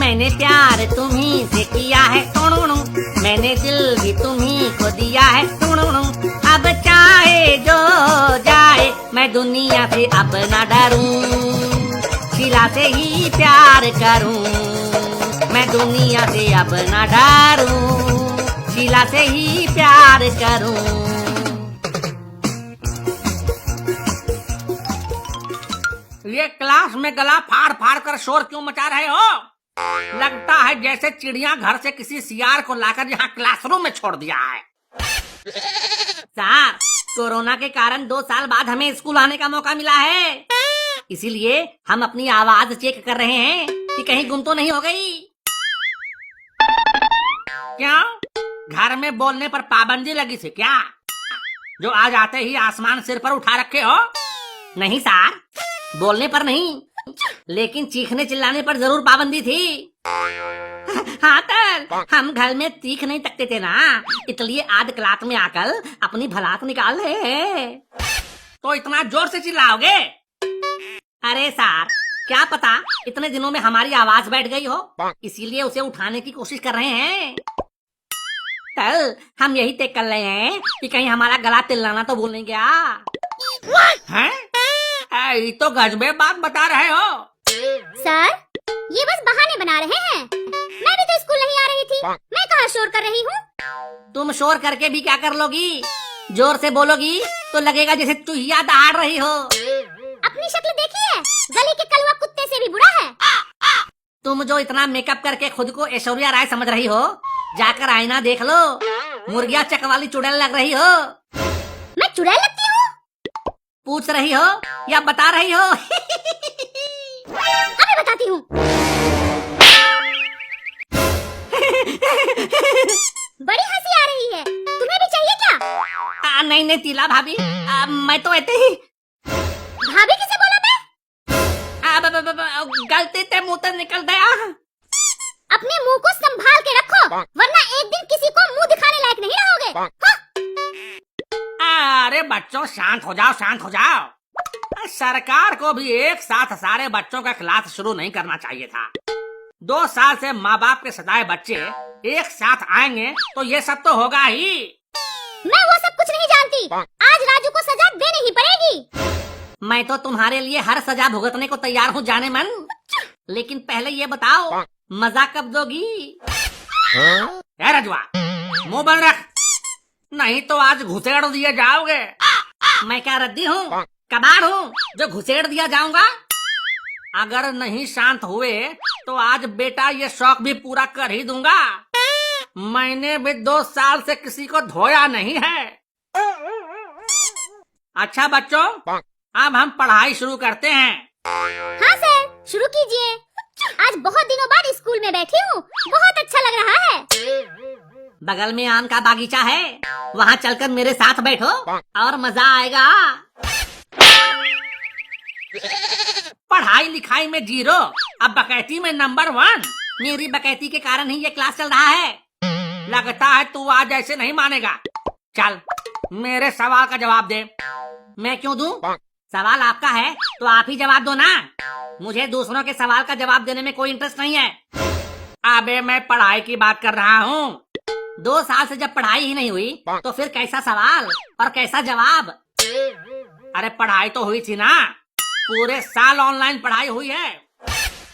मैंने प्यार तुम्ही से किया है, मैंने दिल भी तुम्ही को दिया है। अब चाहे जो जाए मैं दुनिया से अब न डरूं, शीला से ही प्यार करूं। मैं दुनिया से अब न डरूं, शीला से ही प्यार करूं। ये क्लास में गला फाड़ फाड़ कर शोर क्यों मचा रहे हो? लगता है जैसे चिड़िया घर से किसी सियार को लाकर यहाँ क्लासरूम में छोड़ दिया है। सर, कोरोना के कारण 2 साल बाद हमें स्कूल आने का मौका मिला है, इसीलिए हम अपनी आवाज चेक कर रहे हैं कि कहीं गुम तो नहीं हो गई। क्या घर में बोलने पर पाबंदी लगी थी क्या, जो आज आते ही आसमान सिर पर उठा रखे हो? नहीं सर, बोलने पर नहीं, लेकिन चीखने चिल्लाने पर जरूर पाबंदी थी। हाँ तर, हम घर में चीख नहीं सकते थे ना, इसलिए आज क्लास में आकर अपनी भड़ास निकाल रहे हैं। तो इतना जोर से चिल्लाओगे? अरे सर, क्या पता इतने दिनों में हमारी आवाज बैठ गई हो, इसीलिए उसे उठाने की कोशिश कर रहे हैं। तर, हम यही तय कर रहे हैं कि कहीं हमारा गला तिल्लाना तो भूल नहीं गया। हैं? ये तो गजबे बात बता रहे हो। सर, ये बस बहाने बना रहे हैं। मैं भी तो स्कूल नहीं आ रही थी, मैं कहाँ शोर कर रही हूँ। तुम शोर करके भी क्या कर लोगी? जोर से बोलोगी तो लगेगा जैसे चूहिया दहाड़ रही हो। अपनी शक्ल देखिए, गली के कलवा कुत्ते से भी बुरा है। तुम जो इतना मेकअप करके खुद को ऐश्वर्या राय समझ रही हो, जाकर आईना देख लो, मुर्गिया चक वाली चुड़ैल लग रही हो। मैं चुड़ैल लगती हूँ? पूछ रही हो या बता रही हो? अभी बताती हूँ। बड़ी हंसी आ रही है, तुम्हें भी चाहिए क्या? नहीं तीला भाभी, मैं तो ऐसे ही। भाभी किसे बोला मैं? गलती से मुंह से निकल गया। अपने मुंह को संभाल के रखो, वरना एक दिन किसी को मुंह दिखाने लायक नहीं रहोगे। हाँ? अरे बच्चों, शांत हो जाओ, शांत हो जाओ। सरकार को भी एक साथ सारे बच्चों का क्लास शुरू नहीं करना चाहिए था। 2 साल से माँ बाप के सताए बच्चे एक साथ आएंगे तो ये सब तो होगा ही। मैं वो सब कुछ नहीं जानती, आज राजू को सजा देनी ही पड़ेगी। मैं तो तुम्हारे लिए हर सजा भुगतने को तैयार हूँ जाने मन, लेकिन पहले ये बताओ मजा कब दोगी? रजवा, मुंह बंद रख, नहीं तो आज घुसेड़ दिए जाओगे। मैं क्या रद्दी हूँ, कबाड़ हूँ जो घुसेड़ दिया जाऊंगा? अगर नहीं शांत हुए तो आज बेटा ये शौक भी पूरा कर ही दूंगा। मैंने भी 2 साल से किसी को धोया नहीं है। अच्छा बच्चों, अब हम पढ़ाई शुरू करते हैं। हाँ सर, शुरू कीजिए। आज बहुत दिनों बाद स्कूल में बैठी हूँ, बहुत अच्छा लग रहा है। बगल में आम का बागीचा है, वहाँ चलकर मेरे साथ बैठो और मजा आएगा। पढ़ाई लिखाई में 0, अब बकैती में नंबर 1। मेरी बकैती के कारण ही ये क्लास चल रहा है। लगता है तू आज ऐसे नहीं मानेगा। चल मेरे सवाल का जवाब दे। मैं क्यों दूं? सवाल आपका है तो आप ही जवाब दो ना, मुझे दूसरों के सवाल का जवाब देने में कोई इंटरेस्ट नहीं है। अबे मैं पढ़ाई की बात कर रहा हूँ। 2 साल से जब पढ़ाई ही नहीं हुई तो फिर कैसा सवाल और कैसा जवाब? अरे पढ़ाई तो हुई थी ना, पूरे साल ऑनलाइन पढ़ाई हुई है,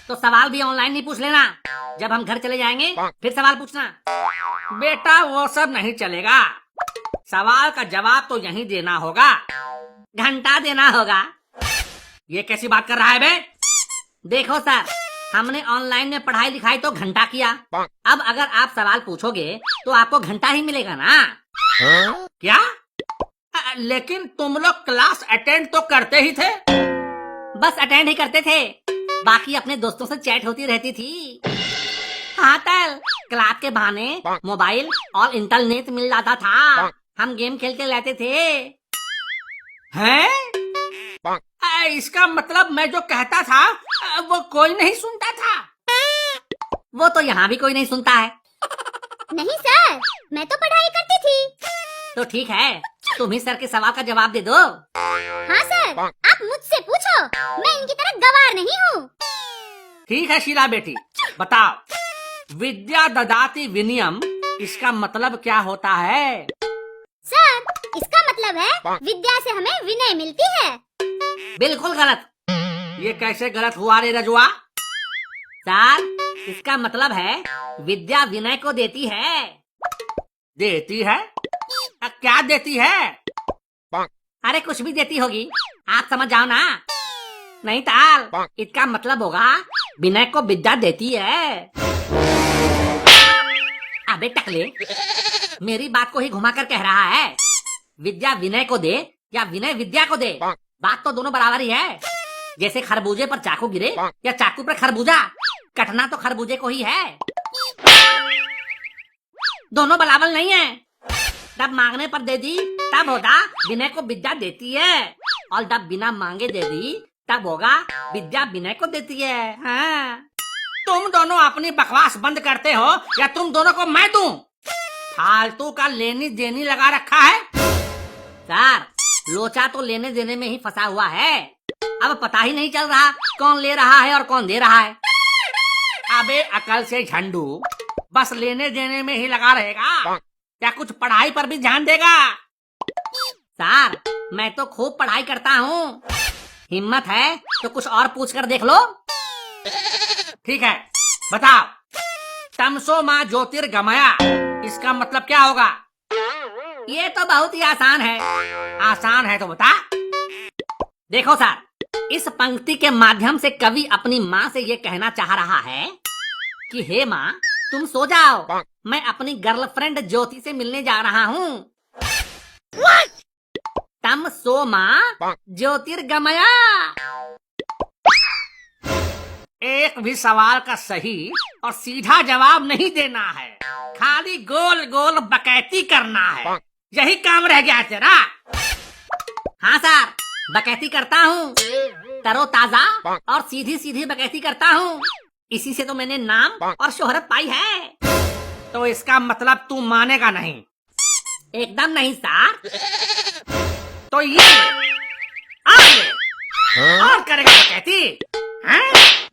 तो सवाल भी ऑनलाइन ही पूछ लेना। जब हम घर चले जाएंगे फिर सवाल पूछना। बेटा वो सब नहीं चलेगा, सवाल का जवाब तो यहीं देना होगा, घंटा देना होगा। ये कैसी बात कर रहा है बे? देखो सर, हमने ऑनलाइन में पढ़ाई लिखाई तो घंटा किया, अब अगर आप सवाल पूछोगे तो आपको घंटा ही मिलेगा ना। क्या? लेकिन तुम लोग क्लास अटेंड तो करते ही थे। बस अटेंड ही करते थे, बाकी अपने दोस्तों से चैट होती रहती थी। हाँ तर, क्लास के बहाने मोबाइल और इंटरनेट मिल जाता था, हम गेम खेलते रहते थे। हैं? इसका मतलब मैं जो कहता था वो कोई नहीं सुनता था। वो तो यहाँ भी कोई नहीं सुनता है। नहीं सर, मैं तो पढ़ाई करती थी। तो ठीक है, तुम ही सर के सवाल का जवाब दे दो। हाँ सर, आप मुझसे पूछो, मैं इनकी तरह गवार नहीं हूँ। ठीक है शीला बेटी, बताओ, विद्या ददाति विनयम, इसका मतलब क्या होता है? सर, इसका मतलब है विद्या से हमें विनय मिलती है। बिल्कुल गलत। ये कैसे गलत हुआ रे रजुआ? सर, इसका मतलब है विद्या विनय को देती है। देती है? क्या देती है? अरे कुछ भी देती होगी, आप समझ जाओ ना। नहीं ताल, इसका मतलब होगा विनय को विद्या देती है। अबे टकले, मेरी बात को ही घुमा कर कह रहा है। विद्या विनय को दे या विनय विद्या को दे, बात तो दोनों बराबर ही है। जैसे खरबूजे पर चाकू गिरे या चाकू पर खरबूजा, कटना तो खरबूजे को ही है। दोनों बराबर नहीं है। जब मांगने पर दे दी तब होगा विनय को विद्या देती है, और जब बिना मांगे दे दी तब होगा विद्या विनय को देती है। हाँ। तुम दोनों अपनी बकवास बंद करते हो या तुम दोनों को मैं दूं? फालतू का लेनी देनी लगा रखा है। सर, लोचा तो लेने देने में ही फंसा हुआ है। अब पता ही नहीं चल रहा कौन ले रहा है और कौन दे रहा है। अबे अकल से झंडू, बस लेने देने में ही लगा रहेगा या कुछ पढ़ाई पर भी ध्यान देगा? सर, मैं तो खूब पढ़ाई करता हूँ। हिम्मत है तो कुछ और पूछ कर देख लो। ठीक है, बताओ, तमसो माँ ज्योतिर्गमया, इसका मतलब क्या होगा? ये तो बहुत ही आसान है। आसान है तो बता। देखो सर, इस पंक्ति के माध्यम से कवि अपनी माँ से ये कहना चाह रहा है कि हे माँ, तुम सो जाओ, मैं अपनी गर्लफ्रेंड ज्योति से मिलने जा रहा हूँ। तम सो माँ ज्योतिर्गमया। एक भी सवाल का सही और सीधा जवाब नहीं देना है, खाली गोल गोल बकैती करना है। यही काम रह गया तेरा। हाँ सर, बकैती करता हूँ, तरोताजा और सीधी सीधी बकैती करता हूँ। इसी से तो मैंने नाम और शोहरत पाई है। तो इसका मतलब तू मानेगा नहीं? एकदम नहीं सर। तो ये और करेगा बकैती? हैं?